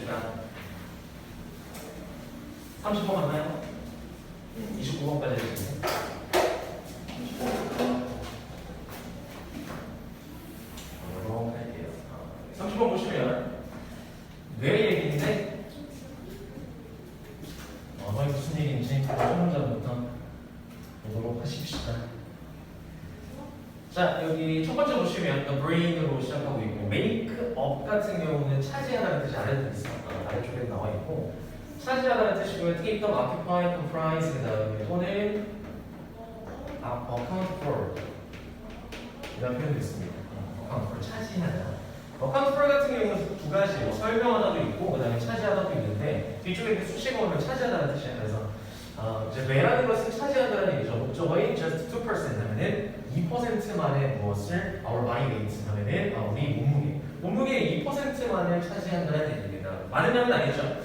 있으니까 30번 맞나요? 29번까지 해주세요. 29번 할게요. 30번 보시면 뇌 얘기인데 거의 무슨 얘기인지 첫 문장부터 보도록 하십시다. 자, 여기 첫 번째 보시면 the brain으로 시작하고 있고 make up 같은 경우는 차지하다는 뜻이 아래쪽에 나와 있고 차지하다는 뜻이고요. take up, occupy, comprise 그 다음에 또는 account for 이런 표현도 있습니다. account for 차지하다. account for 같은 경우는 두 가지 설명하다도 있고 그 다음에 차지하다도 있는데 뒤쪽에 수식어 오면 차지하다는 뜻이에요. 그래서 이제 뇌라는 것은 차지한다는 얘기죠. 목적어인 just 2% 하면은 2%만의 무엇을 our body weight 하면은 우리 몸무게의 2%만을 차지한다는 얘기입니다. 많은 양은 아니죠.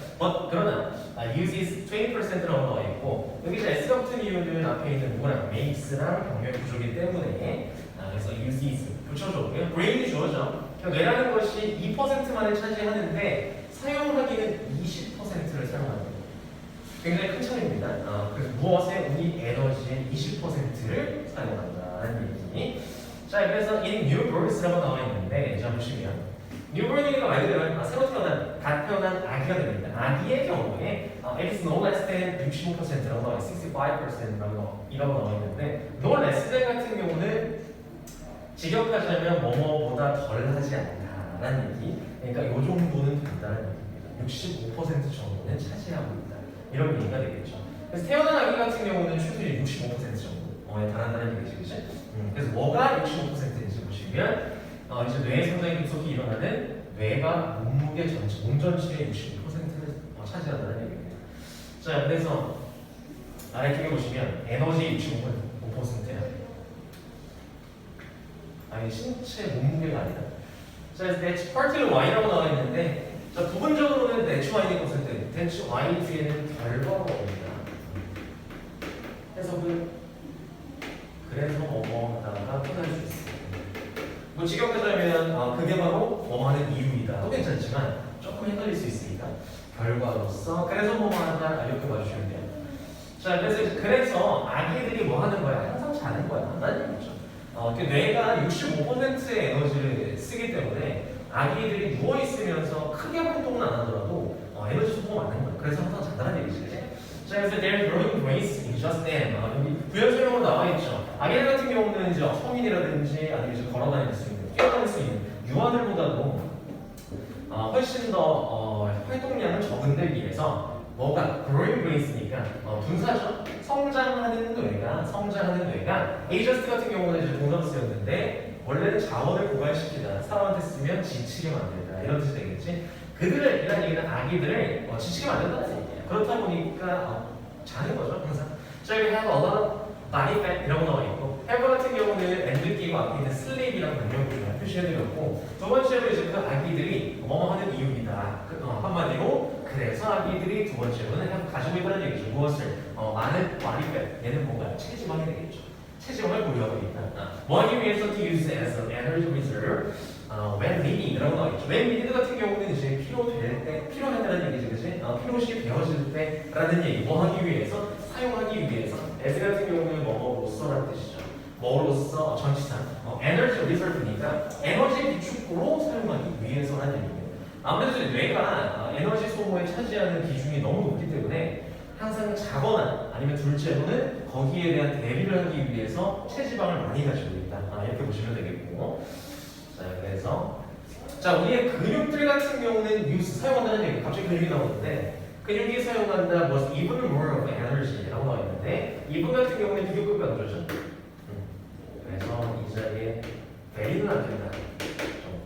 그러나 uses 20%라고 나와 있고 여기 이제 s 같은 이유는 앞에 있는 뭐랑 makes랑 병렬 구조이기 때문에 그래서 uses 붙여줬고요. brain이 주어져. 뇌라는 것이 2%만을 차지하는데 사용하기는 20%를 사용합니다. 굉장히 큰 차이입니다. 그래서 무엇에 우리 에너지의 20%를 사용한다는 얘기. 자, 그래서 in new births라고 나와 있는데 자 보시면 newborn이니까 말 그대로 새로 태어난 갓 태어난 아기가 됩니다. 아기의 경우에 it is no less than 65%라고 나와 있어요. 65%라고 나와 있는데 no less than 같은 경우는 직역하자면 뭐뭐보다 덜하지 않다라는 얘기. 그러니까 이 정도는 된다는 얘기입니다. 65% 정도는 차지하고 있다. 이런 얘기가 되겠죠. 그래서 태어난 아기 같은 경우는 최소한 65% 정도에 달한다는 얘기지, 그치? 그래서 뭐가 65%인지 보시면 이제 뇌 성장이 급속히 일어나는 뇌가 몸무게 전체, 몸 전체의 65%를 차지한다는 얘기입니다. 자, 그래서 아래쪽에 보시면 에너지 65%야. 아니 신체 몸무게가 아니다. 자, 그래서 that's partly y라고 나와 있는데 자, 부분적으로는 that's y니 퍼센트, that's y 뒤에는 결과가 옵니다. 해석은 그래서 뭐뭐하다가 표현할 수 있습니다. 뭐 직역하자면 그게 바로 뭐뭐하는 이유이다. 또 괜찮지만 조금 헷갈릴 수 있으니까 결과로서 그래서 뭐뭐하다 이렇게 봐주시면 돼요. 자, 그래서 아기들이 뭐 하는 거야? 항상 자는 거야. 한다는 얘기죠. 뇌가 65%의 에너지를 쓰기 때문에 아기들이 누워 있으면서 크게 활동은 안 하더라도 에너지 소모가 많은 거야. 그래서 항상 잔다는 얘기지. 자, 그래서 their growing brains in just them. 여기 부연 설명으로 나와 있죠. 아기들 같은 경우는 이제 성인이라든지 아니면 이제 걸어다닐 수 있는, 뛰어다닐 수 있는 유아들보다도 훨씬 더 활동량은 적은데 비해서 뭐가 growing brains니까 분사죠. 성장하는 뇌가 ages 같은 경우는 이제 동사로 쓰였는데 원래는 자원을 고갈시키다, 사람한테 쓰면 지치게 만들다 이런 뜻이 되겠지. 그들을 이란 얘기는 아기들을 지치게 만든다는 얘기예요. 그렇다 보니까 자는 거죠 항상. 자, 여기 have a lot of body fat 이라고 나와 있고 have 같은 경우는 and 끼고 앞에 있는 sleep이라는 능력을 표시해드렸고 두 번째로 이제 그 아기들이 뭐뭐 하는 이유이다. 한마디로 그래서 아기들이 두 번째로는 have 가지고 있다는 얘기죠. 무엇을? 많은 body fat 얘는 뭔가 체지방이 되겠죠. 체지방을 보유하고 있다. 뭐 하기 위해서 to use as an energy reserve when needed라고 나와 있죠. when needed 같은 경우는 이제 필요하다는 얘기죠, 그치? 필요시 되어질 때라는 얘기. 뭐 하기 위해서? 사용하기 위해서. as 같은 경우는 뭐로서라는 뜻이죠. 뭐로서 전치사. energy reserve니까 에너지 비축구로 사용하기 위해서라는 얘기예요. 아무래도 뇌가 에너지 소모에 차지하는 비중이 너무 높기 때문에 항상 자거나 아니면 둘째로는 거기에 대한 대비를 하기 위해서 체지방을 많이 가지고 있다. 이렇게 보시면 되겠고. 자, 그래서 우리의 근육들 같은 경우는 use 사용한다는 얘기. 갑자기 근육이 나오는데 근육이 사용한다 뭐 even more of energy라고 나와 있는데 이분 같은 경우는 비교급이 안 좋죠. 그래서 이 자리에 very는 안 된다.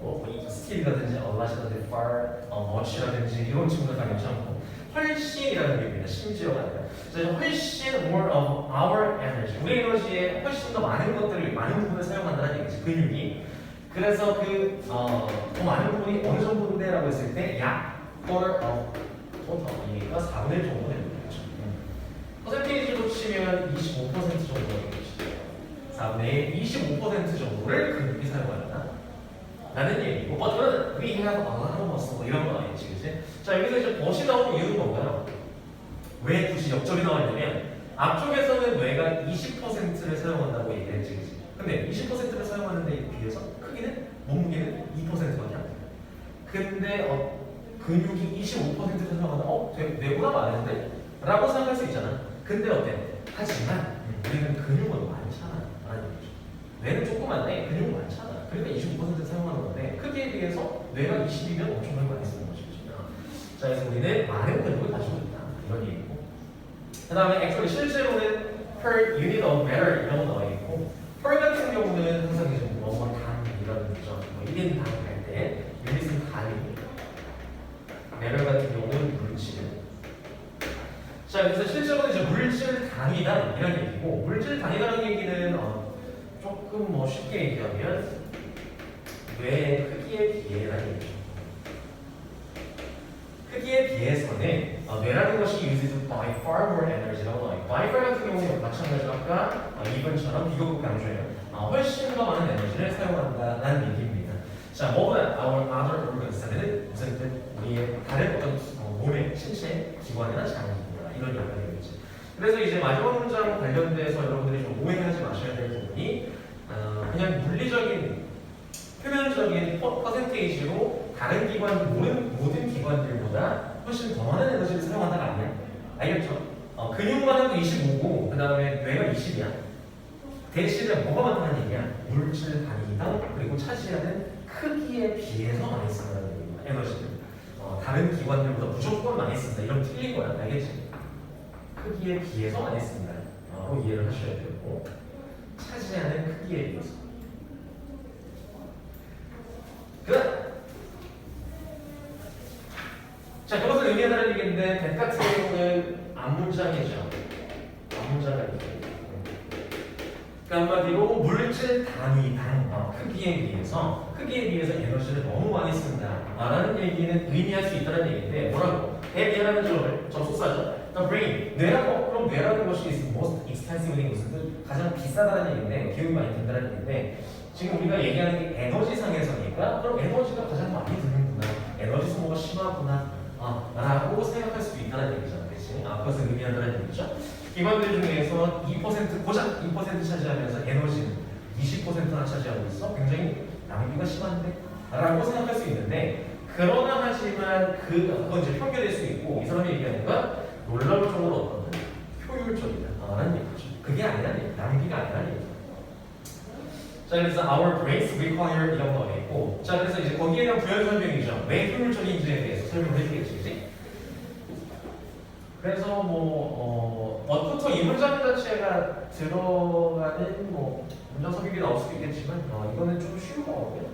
뭐 still이라든지 a lot이라든지 far, much라든지 이런 친구들 다 괜찮고 훨씬이라는 얘기입니다. 심지어가 아니라. 그래서 훨씬 more of our energy. 우리 에너지에 훨씬 더 많은 것들을 많은 부분을 사용한다는 얘기지. 근육이. 그래서 더 많은 부분이 어느 정도인데라고 했을 때 약 total 이가 4분의 1 정도 되는 거죠. 퍼센테이지로 치면 25% 정도가 되겠죠. 4분의 1, 25% 정도를 근육이 사용한다. 라는 얘기고, but we have a lot of muscle 이런 거 아니지, 그치? 자, 여기서 이제 벗이 나오는 이유는 뭔가요? 왜 굳이 역접이 나왔냐면 앞쪽에서는 뇌가 20%를 사용한다고 얘기했지, 그치? 근데 20%를 사용하는 데 비해서 크기는 몸무게는 2%밖에 안 돼요. 근데 근육이 25%를 사용한다? 뇌보다 많은데? 라고 생각할 수 있잖아. 근데 어때? 하지만 우리는 근육은 많잖아. 라는 얘기죠. 뇌는 조그만데 근육은 많잖아. 그러니까 25% 사용하는 건데 크기에 비해서 뇌가 20이면 엄청나게 많이 쓰는 것이죠. 자, 그래서 우리는 많은 근육을 가지고 있다. 이런 얘기고. 그 다음에 actually 실제로는 per unit of matter 이런 거 나와 있고 per 같은 경우는 항상 이제 단 이런 거죠. 1인 당 할 때 unit은 단위입니다. matter 같은 경우는 물질. 자, 그래서 실제로는 이제 물질 단위다 이런 얘기고 물질 단위라는 얘기는 조금 쉽게 얘기하면 뇌의 크기에 비해라는 얘기죠. 크기에 비해서는 뇌라는 것이 uses by far more energy라고 나와요. by far 같은 경우는 마찬가지로 아까 이번처럼 비교급 강조해요. 훨씬 더 많은 에너지를 사용한다는 얘기입니다. 자, 뭐보다 our other organs 하면은 무슨 뜻? 우리의 다른 어떤 몸의 신체 기관이나 장기입니다. 이런 얘기가 되겠지. 그래서 이제 마지막 문장 관련돼서 여러분들이 좀 오해하지 마셔야 될 부분이 그냥 물리적인 표면적인 퍼센테이지로 다른 기관, 모든 기관들보다 훨씬 더 많은 에너지를 사용한다가 아니야. 알겠죠? 근육만 해도 25고, 그 다음에 뇌가 20이야. 대신에 뭐가 많다는 얘기야? 물질 단위당, 그리고 차지하는 크기에 비해서 많이 쓴다는 얘기야. 에너지를. 다른 기관들보다 무조건 많이 쓴다. 이런 틀린 거야. 알겠지? 크기에 비해서 많이 쓴다. 이해를 하셔야 되고, 차지하는 크기에 비해서. 자, 그것을 의미한다는 얘기인데 that 같은 경우는 앞문장이죠. 앞문장이죠. 그러니까 한마디로 물질 단위당 크기에 비해서 에너지를 너무 많이 쓴다 라는 얘기는 의미할 수 있다는 얘기인데 뭐라고? 대비라는 접속사죠. The brain, 그럼 뇌라는 것이 is most expensive 무슨 뜻? 가장 비싸다는 얘기인데 기억이 많이 든다는 얘기인데 지금 우리가 얘기하는 게 에너지 상에서니까 그럼 에너지가 가장 많이 드는구나, 에너지 소모가 심하구나 라고 생각할 수도 있다는 얘기잖아. 그치? 그것을 의미한다는 얘기죠. 기관들 중에서 2% 고작 2% 차지하면서 에너지는 20%나 차지하고 있어. 굉장히 낭비가 심한데? 라고 생각할 수 있는데 그러나 하지만 그건 이제 편견일 수 있고 이 사람이 얘기하는 건 놀라울 정도로 어떤 효율적이다 라는 얘기죠. 그게 아니라는 얘기, 낭비가 아니라는 얘기죠. 자, 그래서 our brains require 이런 거 있고, 자, 그래서 이제 거기에 대한 부연 설명이죠. 왜 효율적인지에 대해서 설명을 해주겠지, 그치? 그래서 어부터 이 문장 자체가 들어가는 문장 섭입이 나올 수도 있겠지만, 이거는 좀 쉬운 거거든요.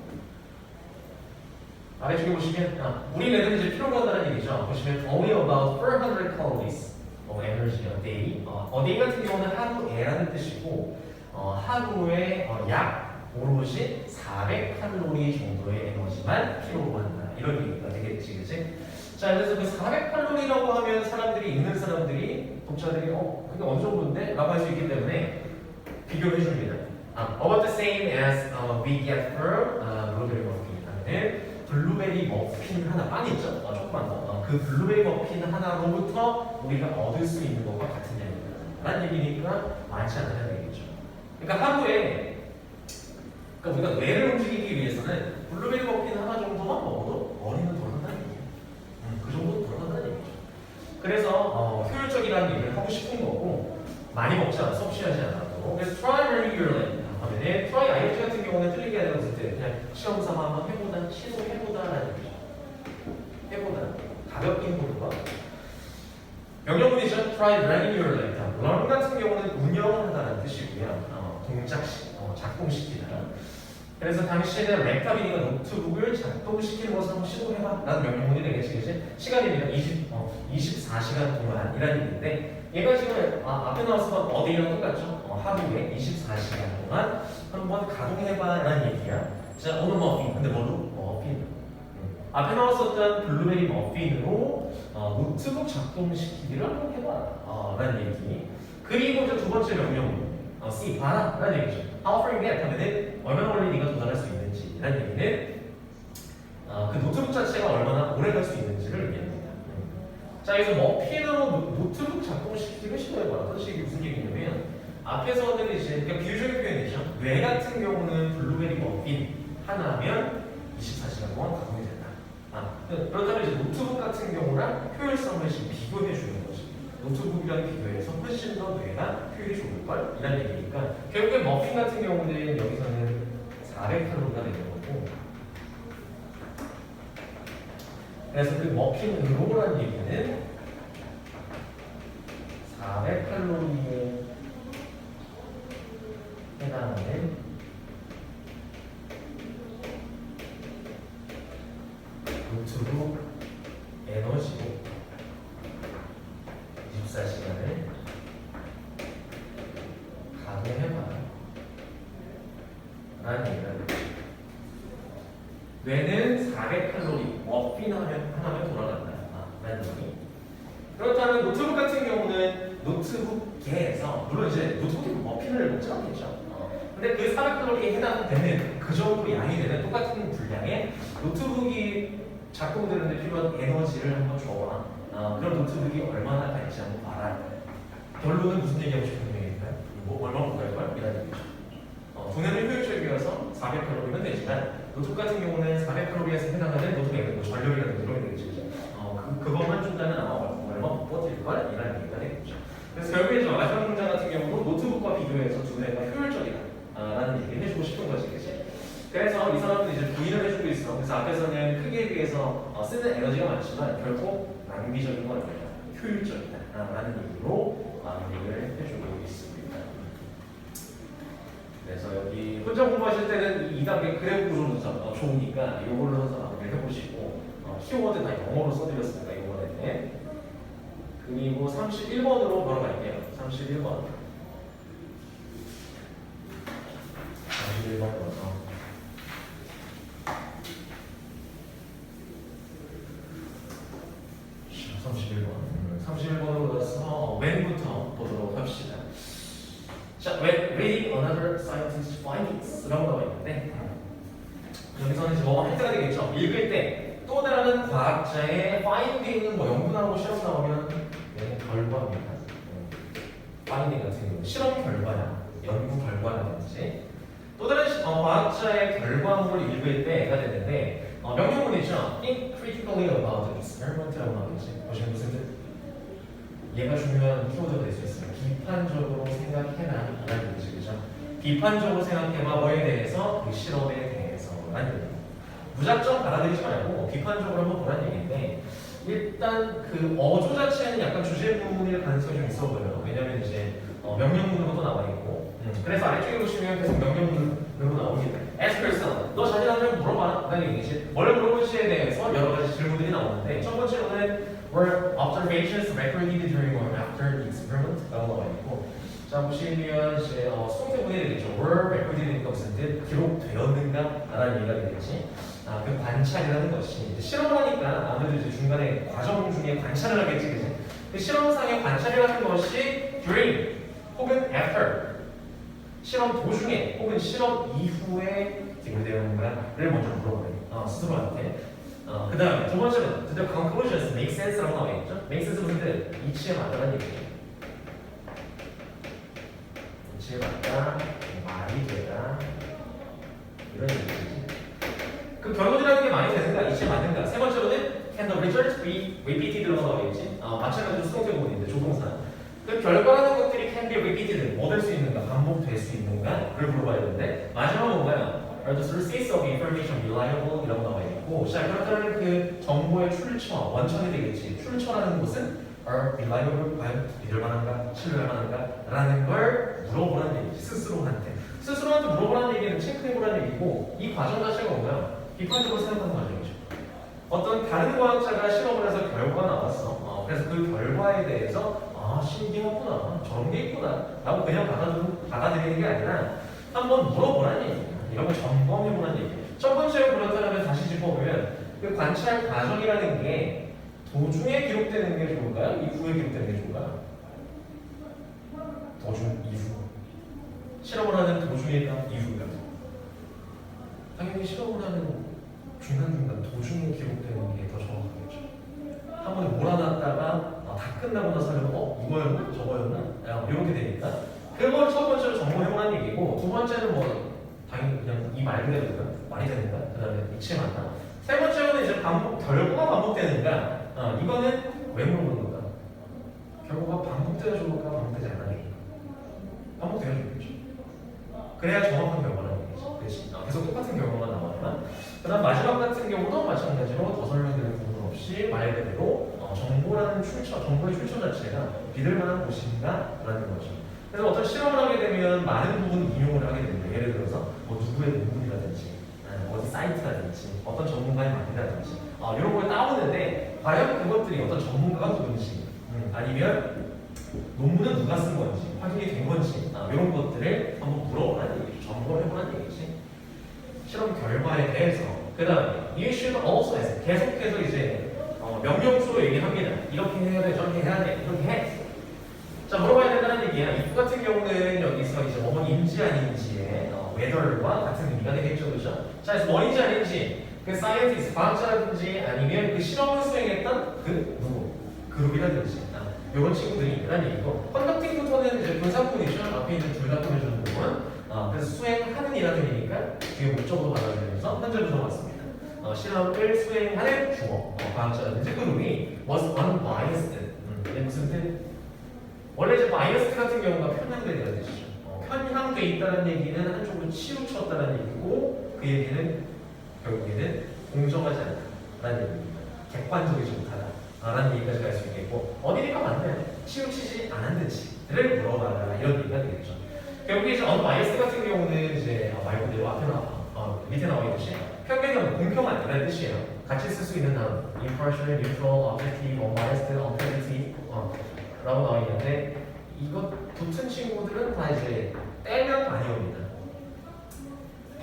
아래쪽에 보시면, 우리 뇌는 이제 필요로 한다는 얘기죠. 보시면 only about 400 calories of energy a day. a day 같은 경우는 하루에라는 뜻이고, 하루에 약 오롯이 400칼로리 정도의 에너지만 필요로 한다. 이런 얘기가 되겠지, 그치? 자, 그래서 그 400칼로리라고 하면 읽는 사람들이, 독자들이, 그게 어느 정도인데? 라고 할 수 있기 때문에 비교를 해줍니다. About the same as we get from blueberry muffin 하면은 블루베리 머핀 하나, 빵 있죠? 조금만 더. 그 블루베리 머핀 하나로부터 우리가 얻을 수 있는 것과 같은 얘기입니다. 라는 얘기니까 많지 않다는 얘기죠. 그러니까 하루에 우리가 뇌를 움직이기 위해서는 블루베리 머핀 하나 정도만 먹어도 머리는 돌아간다는 얘기예요. 그 정도 돌아간다는 얘기죠. 그래서 효율적이라는 얘기를 하고 싶은 거고 많이 먹지 않아, 섭취하지 않아도. 그래서 try regularly 하면은 try ing 같은 경우는 틀리게 하는 것을 때 그냥 시험 삼아 한번 해보다, 시도해보다라는 얘기죠. 해보다, 가볍게 해보는 거. 명령문이죠. try regularly. learn 같은 경우는 운영하다라는 뜻이고요. 작동시키다. 그래서 당시에는 렉타비니가 노트북을 작동시키는 것을 한번 시도해봐 라는 명령문이 되겠지. 시간입니다. 24시간 동안이라는 얘기인데 얘가 지금 앞에 나와서 어디랑 똑같죠? 하루에 24시간 동안 한번 가동해봐 라는 얘기야. 자, 오늘 머핀. 근데 뭐로? 머핀. 앞에 나왔었던 블루베리 머핀으로 노트북 작동시키기를 한번 해봐 라는 얘기. 그리고 이제 두 번째 명령문. C, 봐라 라는 얘기죠. How far you get 하면은 얼마나 멀리 네가 도달할 수 있는지 라는 얘기는 그 노트북 자체가 얼마나 오래 갈 수 있는지를 의미합니다. 자, 그래서 머핀으로 노트북 작동시키기가 쉬워요. 어떤 식이 무슨 얘기냐면 앞에서는 이제 그러니까 비유적인 표현이죠. 뇌 같은 경우는 블루베리 머핀 하나면 24시간 동안 가동이 된다. 그렇다면 이제 노트북 같은 경우랑 효율성을 지금 비교해 주는 거지. 노트북이랑 비교해서 훨씬 더 뇌가 효율이 좋을 걸 이란 얘기니까 결국에 머핀 같은 경우는 여기서는 400칼로리가 되는 거고, 그래서 그 머핀으로라는 얘기는 400칼로리에 해당하는 노트북 에너지고 24시간을 가동해봐라 라는 얘기가 되죠. 뇌는 400칼로리 머핀 하나면 돌아간다 라는 얘기. 그렇다면 노트북 같은 경우는 노트북계에서 물론 이제 노트북이 머핀을 먹지 않겠죠. 근데 그 400칼로리에 해당되는 그 정도 양이 되는 똑같은 분량의 노트북이 작동되는데 필요한 에너지를 한번 줘봐. 그럼 노트북이 얼마나 갈지 한번 봐라. 결론은 무슨 얘기하고 싶은 얘기일까요? 뭐 얼마 못 갈걸? 이라는 얘기죠. 두뇌는 효율적이어서 400칼로리면 되지만 노트북 같은 경우는 400칼로리에서 해당하는 노트북의 전력이라는 이런 얘기죠. 그것만 준다면 아마 얼마 못 버틸걸? 이라는 얘기가 되겠죠. 그래서 결국에 이제 마지막 문장 같은 경우도 노트북과 비교해서 두뇌가 효율적이다 라는 얘기를 해주고 싶은 거지, 그치? 그래서 이 사람은 이제 부인을 해주고 있어. 그래서 앞에서는 크기에 비해서 쓰는 에너지가 많지만 결국 낭비적인 건 아니다. 효율적이다 라는 얘기로 얘기를 해주고 있습니다. 그래서 여기 혼자 공부하실 때는 2단계 그래프 구조 분석 좋으니까 이걸로 해서 마무리를 해보시고 키워드 다 영어로 써드렸으니까 이번에. 그리고 31번으로 바로 갈게요. 31번. 31번 번호. 31번으로 가서 when부터 보도록 합시다. 자, when reading another scientist's findings 라고 나와 있는데 여기서는 이제 뭐 할 때가 되겠죠. 읽을 때 또 다른 과학자의 finding은 뭐 연구 나오고 실험 나오면 결과입니다. finding 같은 경우 실험 결과야, 연구 결과라든지 또 다른 과학자의 결과물을 읽을 때가 되는데 명령문이죠. Think critically about the experiment라고 나오겠지. 보시면 무슨 뜻? 얘가 중요한 키워드가 될 수 있어요. 비판적으로 생각해라 라는 얘기죠. 그죠? 비판적으로 생각해봐. 뭐에 대해서? 그 실험에 대해서 라는 얘기죠. 무작정 받아들이지 말고 비판적으로 한번 보라는 얘기인데 일단 그 어조 자체는 약간 주제문일 가능성이 좀 있어 보여요. 왜냐면 이제 명령문으로도 나와 있고 그래서 아래쪽에 보시면 계속 명령문으로 나옵니다. Ask yourself. 너 자신한테 물어봐 라는 얘기지. 뭘 물어볼지에 대해서 여러 가지 질문들이 나오는데 첫 번째로는 were observations recorded during or after the experiment? 라고 나와 있고 자 보시면 이제 수동태문이 되겠죠. were recorded니까 무슨 뜻? 기록되었는가? 라는 얘기가 되겠지. 그 관찰이라는 것이 이제 실험을 하니까 아무래도 이제 중간에 과정 중에 관찰을 하겠지, 그지? 그 실험상의 관찰이라는 것이 during 혹은 after 실험 도중에 혹은 실험 이후에 기록되었는가를 먼저 물어보래요. 스스로한테. 그 다음에 두 번째는 the conclusions make sense라고 나와 있죠. make sense 무슨 뜻? 이치에 맞다는 얘기예요. 이치에 맞다, 말이 되다 이런 얘기지. 그 결론이라는 게 많이 되는가, 이치에 맞는가. 세 번째로는 can the result be repeated라고 나와 있지. 마찬가지로 수동태 부분인데 조동사. 그 결과라는 것들이 can be repeated, 뭐 될 수 있는가, 반복될 수 있는가를 물어봐야 되는데 마지막은 뭔가요? Are the sources of information reliable? 이라고 나와 있고 자, 그렇다면 그 정보의 출처, 원천이 되겠지. 출처라는 것은 are reliable, 과연 믿을 만한가, 신뢰할 만한가 라는 걸 물어보라는 얘기지. 스스로한테 물어보라는 얘기는 체크해보라는 얘기고 이 과정 자체가 뭔가요? 비판적으로 생각하는 과정이죠. 어떤 다른 과학자가 실험을 해서 결과가 나왔어. 그래서 그 결과에 대해서 신기하구나, 저런 게 있구나 라고 그냥 받아들이는 게 아니라 한번 물어보라는 얘기야. 이런 걸 점검해보라는 얘기야. 첫 번째로 그렇다면 다시 짚어보면 그 관찰 과정이라는 게 도중에 기록되는 게 좋을까요? 이후에 기록되는 게 좋을까요? 도중, 이후. 실험을 하는 도중일까? 이후일까? 당연히 실험을 하는 중간중간 도중에 기록되는 게 더 정확하죠. 몰아놨다가 다 끝나고 나서 이거였나? 저거였나? 이렇게 되니까 그걸 첫 번째로 점검해보라는 얘기고 두 번째는 뭐 당연히 그냥 이 말 그대로 말이 되는가? 그 다음에 이치 맞나? 세 번째로는 이제 결과가 반복되는가? 이거는 왜 물어보는 건가? 결과가 반복돼야 좋을까? 반복되지 않는 얘기. 반복돼야 좋겠죠. 그래야 정확한 결과라는 얘기죠. 그렇지. 계속 똑같은 결과만 나오지만 그다음 마지막 같은 경우도 마찬가지로 더 설명드릴 부분 없이 말 그대로 정보라는 정보의 출처 자체가 믿을 만한 곳인가라는 거죠. 그래서 어떤 실험을 하게 되면 많은 부분 인용을 하게 됩니다. 예를 들어서 뭐 누구의 논문이라든지 어디 사이트라든지 어떤 전문가의 말이라든지 이런 걸 따오는데 과연 그것들이 어떤 전문가가 누군지 아니면 논문은 누가 쓴 건지 확인이 된 건지 이런 것들을 한번 물어보라는 얘기죠. 점검을 해보라는 얘기지. 실험 결과에 대해서 그 다음에 you should also ask 계속해서 이제 명령수로 얘기합니다. 이렇게 해야 돼, 저렇게 해야 돼, 이렇게 해. 자 물어봐야 된다는 얘기야. if 같은 경우는 여기서 이제 뭐뭐인지 아닌지의 whether과 같은 의미가 되겠죠, 그렇죠? 자 그래서 뭐인지 아닌지 그 scientist 과학자라든지 아니면 그 실험을 수행했던 그 누구 그룹이라든지 이런 친구들이 라는 얘기고 컨덕팅부터는 이제 분사문이죠. 앞에 있는 둘 다 꾸며주는 부분. 그래서 수행하는 이라는 의미니까 뒤에 목적으로 받아들여서 현재 부정 맞습니다. 실험을 수행하는 주어, 과학자라든지 그룹이 was unbiased. 이게 무슨 뜻? 원래 이제 biased 같은 경우가 편향되는 뜻이죠. 편향돼 있다는 얘기는 한쪽으로 치우쳤다는 얘기고 그 얘기는 결국에는 공정하지 않다라는 얘기입니다. 객관적이지 못하다라는 얘기까지 갈 수 있겠고 어디니까 맞나요? 치우치지 않았는지를 물어봐라 이런 얘기가 되겠죠. 결국에 이제 unbiased 같은 경우는 이제 말 그대로 앞에 밑에 나와 있듯이 편견이 공평한이라는 뜻이에요. 같이 쓸 수 있는 단어 impartial, neutral, objective, unbiased, objective 라고 나와 있는데 이거 붙은 친구들은 다 이제 떼면 많이 옵니다.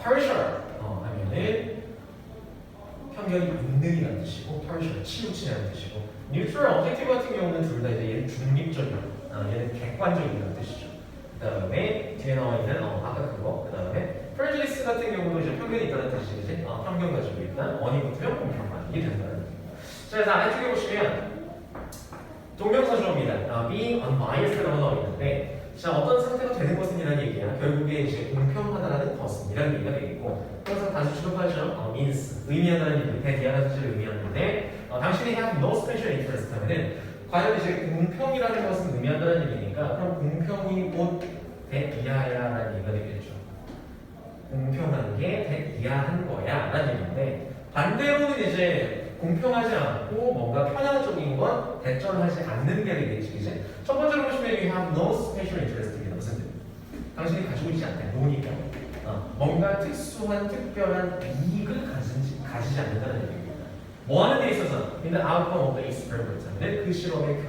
partial 하면은 편견이 있는이라는 뜻이고 partial 치우치라는 뜻이고 neutral, objective 같은 경우는 둘 다 이제 얘는 중립적이고 얘는 객관적이라는 뜻이죠. 그 다음에 뒤에 나와 있는 아까 그거 그 다음에 prejudice 같은 경우도 이제 편견이 있다는 뜻이지 편견 가지고 일단 원이 붙으면 공평한 이게 된다는 얘기입니다. 자 그래서 안쪽에 보시면 동명사주어입니다. being unbiased라고 나와 있는데 자 어떤 상태가 되는 것은 이라는 얘기야. 결국에 이제 공평하다라는 것은 이라는 얘기가 되겠고 항상 단수 취급하죠. means 의미한다는 얘기 대디하는 뜻을 의미하는데 당신이 have no special interest 하면은 과연 이제 공평이라는 것은 의미한다는 얘기니까 그럼 공평이 곧 대이하야라는 얘기가 되겠죠. 공평한 게 대이하한 거야 라는 얘기인데 반대로는 이제 공평하지 않고 뭔가 편향적인 건 대절하지 않는 게 되겠지 이제 첫 번째로 보시면 you have no special interest입니다. 무슨 뜻? 당신이 가지고 있지 않다. 노니까 뭔가 특수한 특별한 이익을 가지지 않는다는 얘기입니다. 뭐 하는 데 있어서 in the outcome of the experiment 그 실험의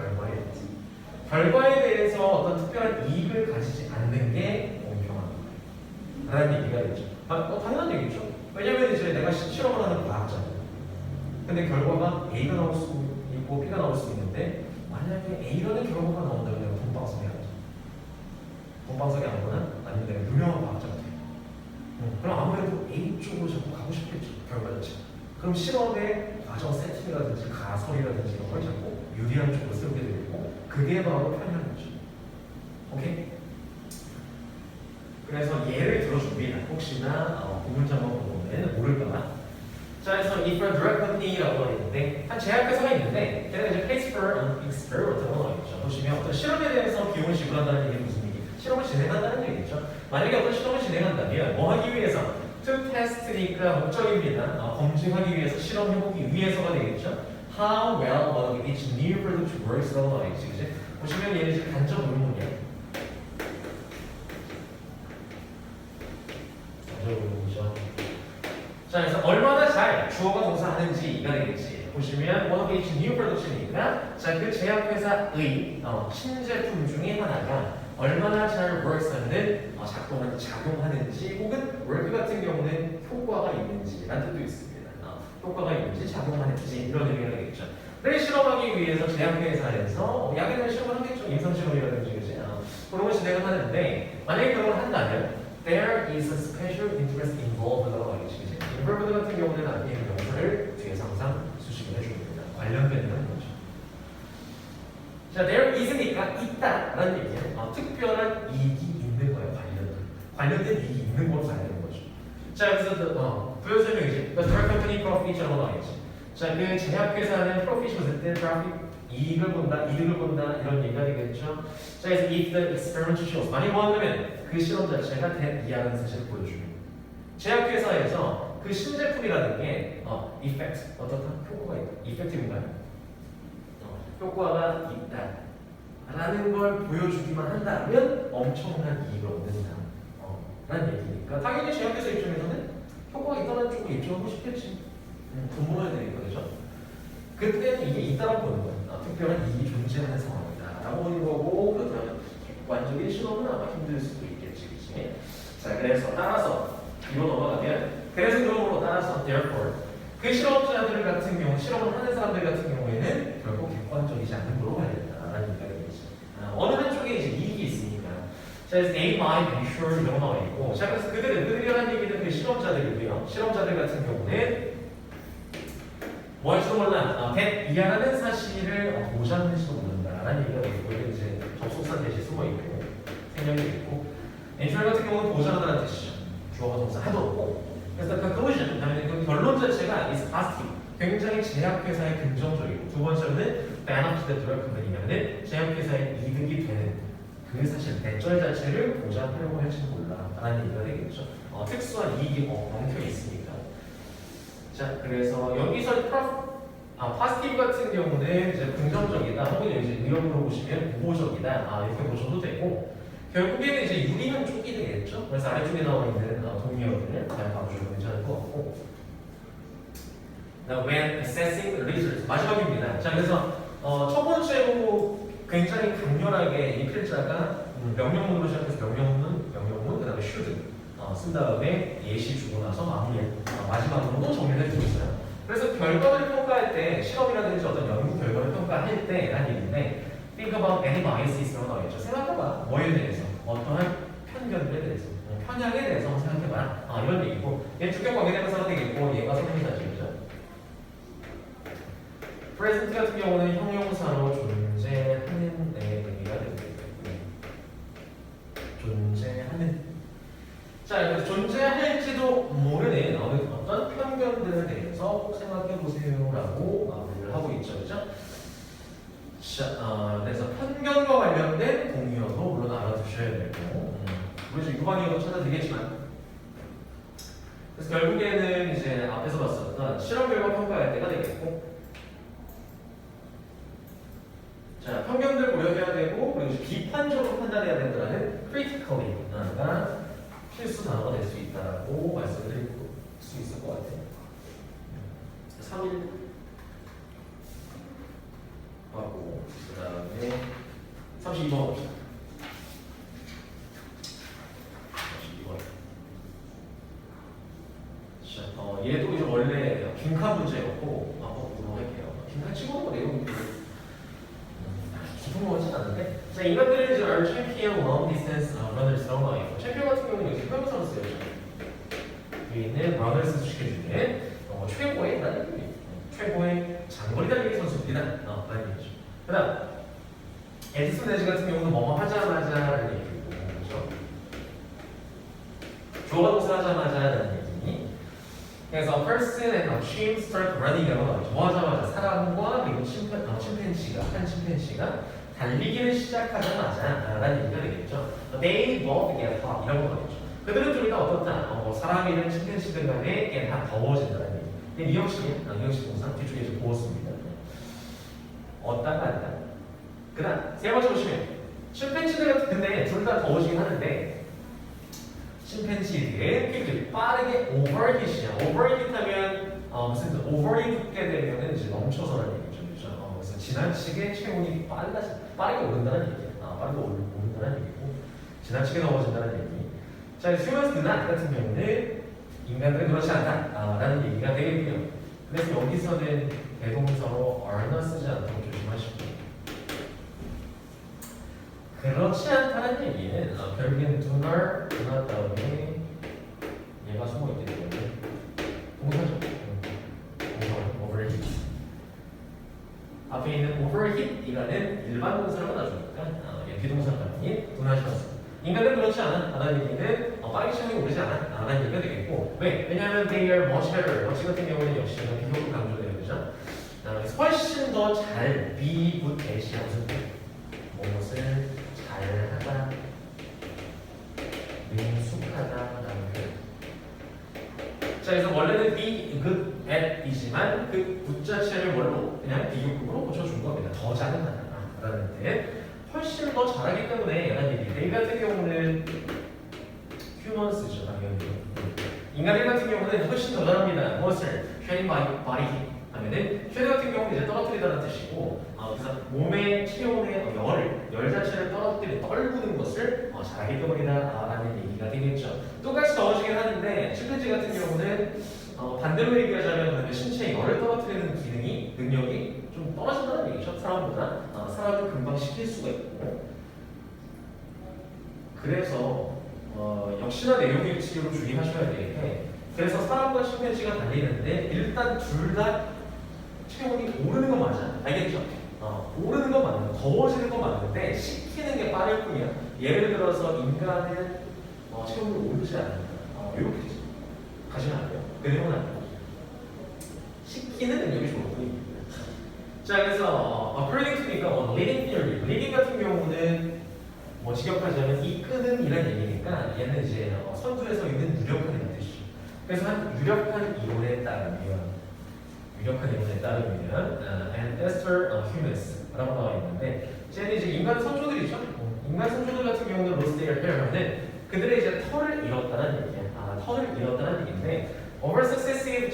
결과에 대해서 어떤 특별한 이익을 가지지 않는 게 공평합니다. 라는 얘기가 되죠. 당연한 얘기죠. 왜냐면 이제 내가 실험을 하는 과학자입니다. 근데 결과가 A가 나올 수 있고 B가 나올 수 있는데 만약에 A라는 결과가 나온다면 내가 돈방석에 가죠. 돈방석에 앉거나 아니면 내가 유명한 과학자가 돼요. 그럼 아무래도 A 쪽으로 자꾸 가고 싶겠죠. 결과 자체가. 그럼 실험의 과정 세팅이라든지 가설이라든지 이런 걸 자꾸 유리한 쪽으로 세우게 되고 그게 바로 편향이죠. 오케이? 그래서 예를 들어줍니다. 혹시나 구문자만 보면 모를까봐. 자, 그래서 if a drug company라고 하어 있는데 한 제약회사가 있는데 걔네가 이제 pays for an experiment라고 나와 있죠. 보시면 어떤 실험에 대해서 비용을 지불한다는 얘기는 무슨 얘기? 실험을 진행한다는 얘기죠. 만약에 어떤 실험을 진행한다면 뭐 하기 위해서? to test니까 목적입니다. 검증하기 위해서 실험해보기 위해서가 되겠죠. How well will each new product works라고 나와 있지, 그치? 보시면 얘는 이제 간접 의문이야. 간접 의문이죠. 자, 그래서 얼마나 잘 주어가 동사하는지가 되겠지. 보시면 one of each new production이니까 자, 그 제약회사의 신제품 중에 하나가 얼마나 잘 works하는 작용하는지 혹은 work 같은 경우는 효과가 있는지 라는 뜻도 있습니다. 효과가 있는지 작용하는지 이런 의미가 되겠죠. 를 실험하기 위해서 제약회사에서 약에 대한 실험을 하겠죠. 임상실험이라든지 그치? 그런 걸 진행을 하는데 만약에 그런 걸 한다면 there is a special interest involved라고 하겠지. involved 같은 경우는 앞에 있는 명사를 뒤에서 항상 수식을 해줍니다. 관련된다는 거죠. 자, there is니까 있다라는 얘기는 특별한 이익이 있는 거예요. 관련된 이익이 있는 걸로 봐야 되는 거죠. 자, 그래서 부연 설명이지. The drug company profit이라고 나와있지. 자, 그 제약회사는 profit이 봤을 때 traffic 이익을 본다, 이득을 본다 이런 얘기가 되겠죠. 자, 그래서 if the experiment shows 많이 뭐하냐면 그 실험 자체가 대이하는 사실을 보여줍니다. 제약회사에서 그 신제품이라는 게 effect 어떻다 효과가 있다. effectiv인가요? 효과가 있다라는 걸 보여주기만 한다면 엄청난 이익을 얻는다. 라는 얘기니까 당연히 제약회사 입장에서는 효과가 있다는 쪽으로 입증하고 싶겠지. 돈 벌어야 되니까 그죠? 그때는 이게 있다라고 보는 거야. 특별한 이익이 존재하는 상황이다 라고 보는 거고 그렇다면 객관적인 실험은 아마 힘들 수도 있겠지. 그치? 자, 그래서 따라서 이거 넘어가면 그래서 그러므로 따라서 therefore 그 실험자들 같은 경우 실험을 하는 사람들 같은 경우에는 결국 객관적이지 않은 걸로 봐야 된다라는 얘기가 되겠지. 어느 한쪽에 이제 이익이 있으니까 자, 그래서 they might be sure 이런 거 나와 있고 자, 그래서 그들이 하는 얘기는 그 실험자들이고요. 실험자들 같은 경우는 뭐 할지도 몰라. 이하라는 사실을 보장할지도 모른다라는 얘기가 있고 이제 접속사 대신 숨어 있고 생략이 있고 enjoy 같은 경우는 보장하다는 뜻이죠. 주어가 동사 하도 없고 그래서 conclusion 그 결론 자체가 is positive 굉장히 제약회사에 긍정적이고 두 번째로는 benefit the drug company냐면은 제약회사에 이득이 되는 그 사실 대절 자체를 보장하려고 할지도 몰라라는 얘기가 되겠죠. 특수한 이익이 엉켜 있으니까. 자, 그래서 여기서 파스티브 같은 경우는 이제 긍정적이다 혹은 이제 의역으로 보시면 우호적이다 이렇게 보셔도 되고 결국에는 이제 유리한 쪽이 되겠죠. 그래서 아래쪽에 나와 있는 동의어들을 잘 봐주셔도 괜찮을 것 같고 when assessing the results 마지막입니다. 자, 그래서 첫 번째로 굉장히 강렬하게 이 필자가 명령문으로 시작해서 명령문 그 다음에 should 쓴 다음에 예시 주고 나서 마무리 마지막으로도 정리를 해주고 있어요. 그래서 결과를 평가할 때 실험이라든지 어떤 연구 결과를 평가할 때라는 얘기인데 think about any biases라고 나와있죠. 생각해봐 뭐에 대해서 어떠한 편견에 대해서 편향에 대해서 한번 생각해봐라 이런 얘기고 얘 주격 관계대명사가 되겠고 얘가 선행사죠. present 같은 경우는 형용사로 존재하는 의미가 되겠고 존재하는 자, 그래서 존재할지도 모르는 어떤 편견들에 대해서 꼭 생각해보세요라고 마무리를 하고 있죠, 그죠? 자, 그래서 편견과 관련된 동의어도 물론 알아두셔야 되고, 우리 지금 유방이어도 찾아도 되겠지만, 그래서 결국에는 이제 앞에서 봤었던 실험 결과 평가할 때가 되겠고, 자, 편견들 고려해야 되고, 그리고 비판적으로 판단해야 된다는 critically가 필수 단어가 될 수 있다고 말씀드릴 수 있을 것 같아요. 3일 하고 그 다음에 32번 봅시다. 32번. 자, 얘도 이제 원래 빈칸 문제였고 한번 보도록 할게요. 빈칸 치고는 내용이 깊은 거 같진 않은데 자, 인간들은 이제 are champion long distance runners라고 나와있고 챔피언 같은 경우는 여기서 형용사로 쓰여져 여기 있는 runners 수식해 중에 최고의 달리기 최고의 장거리 달리기 선수들이다 라는 얘기죠. 그 다음 에디슨 레지 같은 경우는 뭐뭐 하자마자 라는 얘기고 그렇죠? 주어가 동사 하자마자 라는 얘기 그래서 person and a chimp start running이라고 나오죠. 뭐 하자마자 사람과 그리고 한 침팬지가 달리기를 시작하자마자 라는 얘기가 되겠죠. They both get hot 이라고 나오죠. 그들은 좀 이따 어떻다? 사람이든 침팬지든 간에 get hot 더워진다는 얘기. 근데 미형식 동사 뒤쪽에 좀 보았습니다. 어따가 아니다. 그 다음 세 번째 보시면 침팬지들 근데 둘 다 더워지긴 하는데 침팬지들의 빠르게 오버히트이야. 오버히트하면 무슨 오버히트게 되면은 이제 넘쳐서라는 얘기죠. 그렇죠? 그래서 지나치게 체온이 빠르게 오른다는 얘기야. 빠르게 오른다는 얘기고 지나치게 넘어진다는 얘기. 자, humans do not 같은 경우는 인간들은 그렇지 않다라는 얘기가 되겠고요. 그래서 여기서는 대동사로 are나 쓰지 않도록 조심하시고 그렇지 않다는 얘기는 결국엔 do not 다음에 얘가 숨어있기 때문에 동사죠. 동사 overheat 앞에 있는 overheat이라는 일반 동사를 받아주니까 비동사가 아닌 동사시켰습니다. 인간은 그렇지 않다는 얘기는 빠르게 시험이 오르지 않다는 얘기가 되겠고 왜? 왜냐하면 they are much better. 역시 같은 경우는 역시 제가 비교를 강조되는 거죠. 훨씬 더 잘 be good at이 무슨 무엇을 잘하다, 능숙하다라는 표현. 자, 그래서 원래는 be good at이지만 그 good 자체를 뭘로 그냥 비교급으로 고쳐준 겁니다. 더 잘한다라는 데 훨씬 더 잘하기 때문에 라는 얘기. they 같은 경우는 humans죠, 당연히. 인간들 같은 경우는 훨씬 더 잘합니다. 무엇을? sharing body heat 하면은 쉐드 같은 경우는 이제 떨어뜨리다는 뜻이고 그래서 몸의 체온의 열 자체를 떨구는 것을 잘하기 때문이다 라는 얘기가 되겠죠. 똑같이 더워지긴 하는데 침팬지 같은 경우는 반대로 얘기하자면 신체의 열을 떨어뜨리는 기능이 능력이 좀 떨어진다는 얘기죠. 사람보다 사람을 금방 식힐 수가 있고 그래서 역시나 내용의 치료로 주의하셔야 되는데 그래서 사람과 침팬지가 달리는데 일단 둘 다 체온이 오르는 건 맞아. 알겠죠? 오르는 건 맞는, 더워지는 건 맞는데 식히는 게 빠를 뿐이야. 예를 들어서 인간은 체온이 오르지 않는다. 이렇게 가시면 안 돼요. 그 내용은 안 돼요. 식히는 능력이 좋을 뿐입니다. 자, 그래서 according to니까 leading theory. leading 같은 경우는 직역하자면 이끄는 이란 얘기니까 얘는 이제 선두에서 있는 유력한 뜻이. 그래서 한 유력한 이론에 따르면 and Esther humans 라고 나와 있는데 쟤는 이제 인간 선조들이죠. 인간 선조들 같은 경우는 lost their hair 하면 그들의 이제 털을 잃었다는 얘기야. 털을 잃었다는 얘기인데 over successive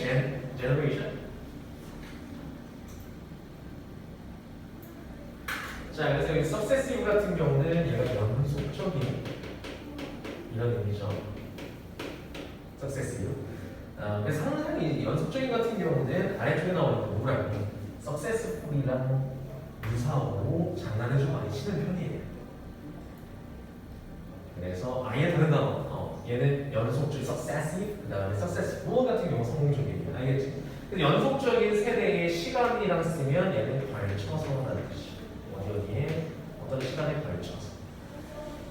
generation. 자, 그래서 여기 successive 같은 경우는 얘가 연속적인 이런 의미죠. successive. 그래서 항상 이 연속적인 같은 경우는 아래쪽에 나오는 뭐라고 successful이랑 유사어로 장난을 좀 많이 치는 편이에요. 그래서 아예 다른 단어 얘는 연속적 successive 그 다음에 successful 같은 경우 성공적이에요. 알겠지? 근데 연속적인 세대의 시간이랑 쓰면 얘는 걸쳐서 라는 뜻이에요. 어디에 어떤 시간에 걸쳐서.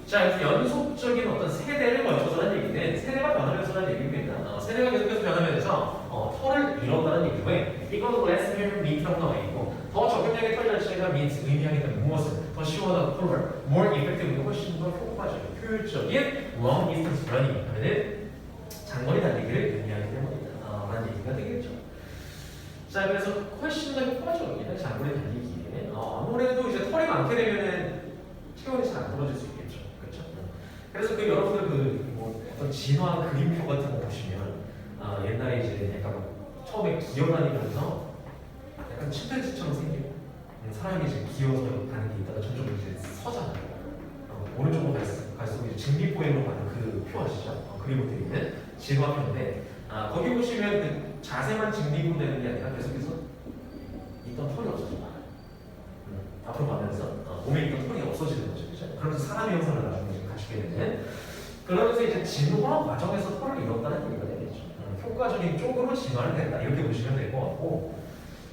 자, 그래서 연속적인 어떤 세대를 거쳐서라는 얘기는 세대가 변하면서라는 얘기입니다. 세대가 계속해서 변하면서 털을 잃었다는 얘기고 이거는 less hair meat라고 나와 있고 더 적용량의 털 자체가 meat 의미하기 때문에 무엇을 더 시원하고 털을 more effective 훨씬 더 효과적인 효율적인 long distance running 하면은 장거리 달리기를 의미하기 때문이다 라는 얘기가 되겠죠. 자, 그래서 훨씬 더 효과적인 장거리 달리기에 아무래도 이제 털이 많게 되면은 체온이 잘 안 떨어질 수 있겠죠. 그래서 그 여러분들 어떤 진화 그림표 같은 거 보시면 옛날에 이제 약간 처음에 기어다니면서 약간 침팬지처럼 생기고 사람이 이제 기어서 가는 게 있다가 점점 이제 서잖아요. 오른쪽으로 갈수록 이제 증기포행으로 가는 그 표 아시죠? 그림으로 되어 있는 진화표인데 거기 보시면 그 자세만 증기로 되는 게 아니라 계속해서 있던 털이 없어져요. 앞으로 가면서 몸에 있던 털이 없어지는 거죠. 그죠? 그러면서 사람의 형상을 나중에 이제 갖추게 되는 그러면서 이제 진화 과정에서 털을 잃었다는 얘기가 되겠죠. 효과적인 쪽으로 진화를 된다 이렇게 보시면 될 것 같고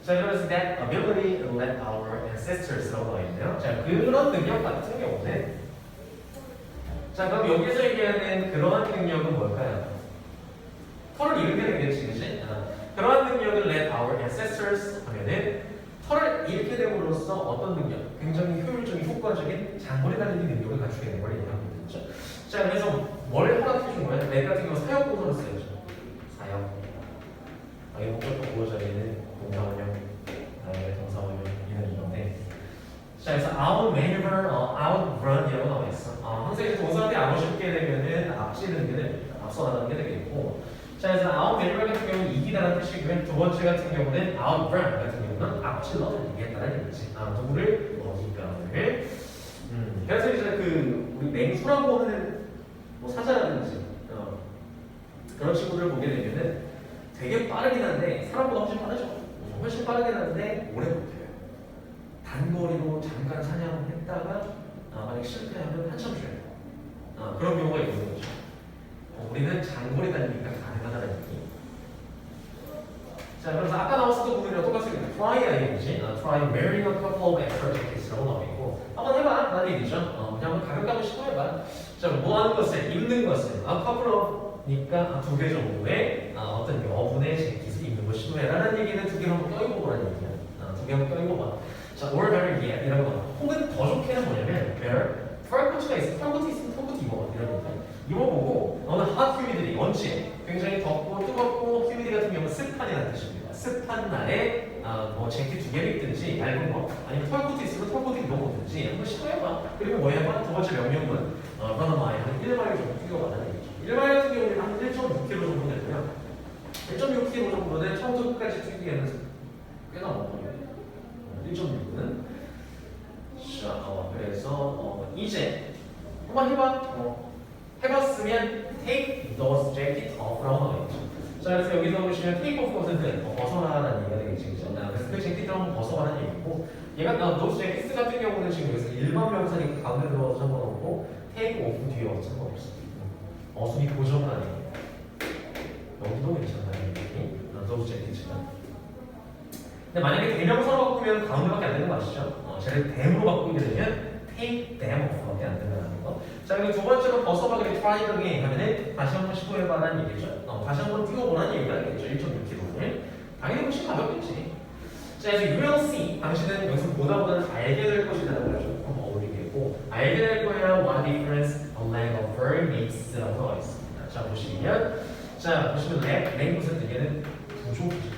자, 그래서 that ability let our ancestors라고 나와 있네요. 자, 그런 능력 같은 경우는 자, 그럼 여기서 얘기하는 그러한 능력은 뭘까요? 털을 잃게 되겠지, 그치? 그러한 능력을 let our ancestors 하면은 털을 잃게 됨으로써 어떤 능력? 굉장히 효율적인, 효과적인 장거리 달리기 능력을 갖추게 되는 걸 얘기하고 있죠. 자, 그래서 뭘 허락해 준 거예요? 내 같은 경우 사역보사를 써야죠. 사역. 이 목적도 보호자리는 동사원형, 동사원형 이런 건데. 자, 그래서 outmaneuver, outrun이라고 나와 있어. 항상 이제 동사한테 아웃시게 되면은 앞지르는 게 됩니다. 앞서나가는 게 되겠고. 자, 그래서 outmaneuver 같은 경우는 이기다라는 뜻이고요. 두 번째 같은 경우는 outrun 같은 경우는 앞질러 이기겠다는 얘기지. 누구를 어디가를. 그래서 이제 그 우리 맹수라고 하는 뭐 사자라든지 그런 친구들을 보게 되면은 되게 빠르긴 한데 사람보다 훨씬 빠르죠. 훨씬 빠르긴 한데 오래 못해요. 단거리로 잠깐 사냥했다가 만약 실패하면 한참 쉬어요. 그런 경우가 있는 거죠. 우리는 장거리 달리기가 가능하다는 얘기. 자, 그래서 아까 나왔었던 부분이랑 똑같습니다. try가 얘기지. try wearing a couple of extra jackets라고 나와 있고 한번 해봐 라는 얘기죠. 그냥 한번 가볍게 한번 시도해봐. 자, 뭐 하는 것을 입는 것을 a couple of니까 두 개 정도의 어떤 여분의 재킷을 입는 걸 시도해라라는 얘기는 두 개를 한번 껴입어보라는 얘기야. 두 개 한번 껴입어봐. 자, or better yet 이라고 나와. 혹은 더 좋게는 뭐냐면 better 털코트가 있어. 털코트 있으면 털코트 입어봐. 이런 얘기야. 입어보고 어느 hot humidity 원체 굉장히 덥고 뜨겁고 휴미디 같은 경우는 습한이라는 뜻입니다. 습한 날에 뭐 재킷 두 개를 입든지 얇은 거 아니면 털코트 있으면 털코트 입어보든지 한번 시도해봐. 그리고 뭐 해봐? 두 번째 명령은 run a mile 한 1마일 정도 뛰어가는 얘기죠. 1마일 같은 경우는 한 1.6km 정도 되고요. 1.6km 정도는 처음부터 끝까지 뛰기에는 꽤나 멀거든요. 1.6는 자, 그래서 이제 한번 해봐. 해봤으면 take those jacket off라고 나와있죠. 자, 그래서 여기서 보시면 take off 것은 벗어나라는 얘기가 되겠죠. 그죠? 그래서 그 재킷을 한번 벗어가라는 얘기고 얘가 those jackets 같은 경우는 지금 여기서 일반 명사니까 가운데 들어가서 상관없고 take off 뒤에 와서 상관없어. 어순이 고정하는 얘기예요. 여기도 괜찮다는 얘기. those jackets가. 근데 만약에 대명사로 바꾸면 가운데밖에 안 되는 거 아시죠? 쟤를 대으로 바꾸게 되면 take them off밖에 안 된다는 거. 자, 그리고 두 번째로 벗어나기를 try again 하면은 다시 한번 시도해봐라는 얘기죠. 다시 한번 뛰어보라는 얘기가 되겠죠. 1.6km를. 당연히 훨씬 가볍겠지. 자, 그래서 you will see. 당신은 여기서 보다보다는 알게 될 것이라는 거죠. 한번 어울리겠고 알게 될 거야. What difference a leg of fur makes 라고 나와 있습니다. 자, 보시면 leg 무슨 뜻이냐면 부족하죠.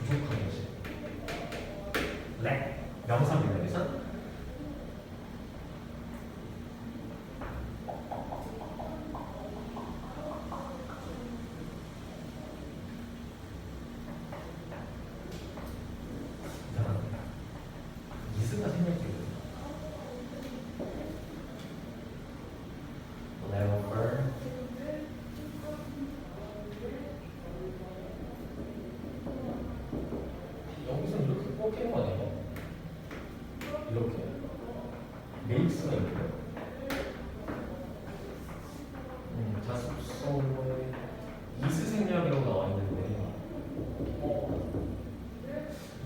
부족한 거지. leg 명사입니다. 그래서 이스가 생략되거든요. level 여기서 이렇게 꺾이는 거 아니에요? 이렇게 메이크가 있고요. 자습성의 이스 생략이라고 나와 있는데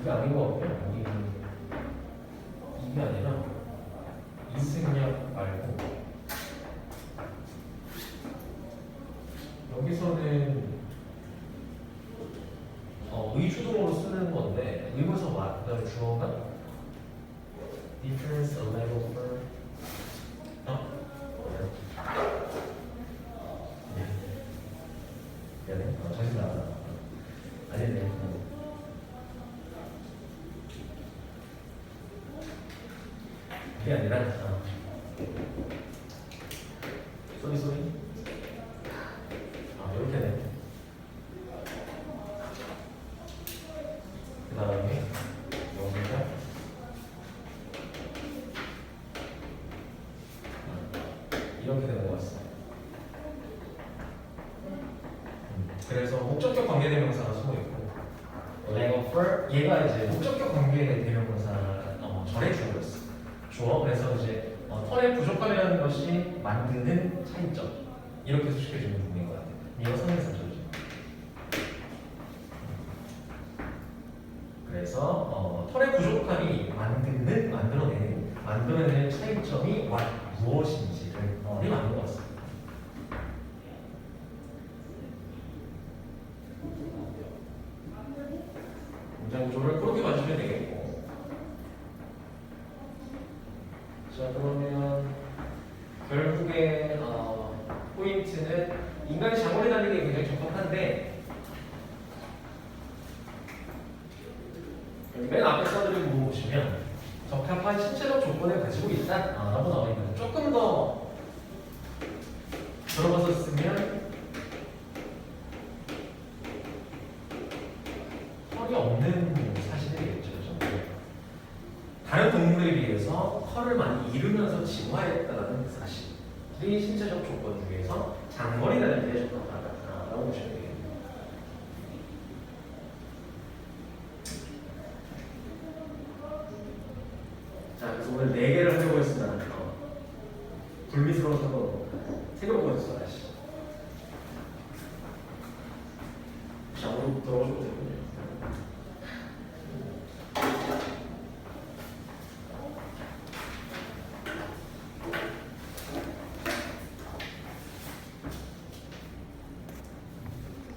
이게 아닌 것 같아요. 이게 아니라 이스 생략 말고 여기서는 의주동으로 쓰는 건데 의문사 그다음에 주어가 difference a level for 미안해. 정신 나갔다. 아니네. 그게 아니라 소리 이렇게 돼. 그 다음에 여기가 이렇게 되는 것 같습니다. 그래서 목적격 관계대명사가 숨어있고 leg of fur 얘가 이제 목적격 관계대명사 절의 주어였어. 주어. 그래서 이제 털의 부족함이라는 것이 만드는 차이점 이렇게 수식해주는 부분인 것 같아요. 이거 선행사절이죠. 그래서 털의 부족함이 만들어내는 차이점이 무엇인지를 맞는 것 같습니다. 문장 구조를 그렇게 봐주시면 되겠고. 자, 그러면 결국에 포인트는 인간이 장거리 달리기에 굉장히 적합한데 맨 앞에 써드린 부분 보시면 적합한 신체적 조건을 가지고 있다 라고 나와 있는데 조금 더 들어가서 쓰면 털이 없는 사실이 되겠죠. 다른 동물에 비해서 털을 많이 잃으면서 진화했다는 사실이 신체적 조건 중에서 장거리 달리기에 적합하다라고 보시면 되겠네요. 자, 그래서 오늘 4개를 하려고 했습니다. 불미스러운 상관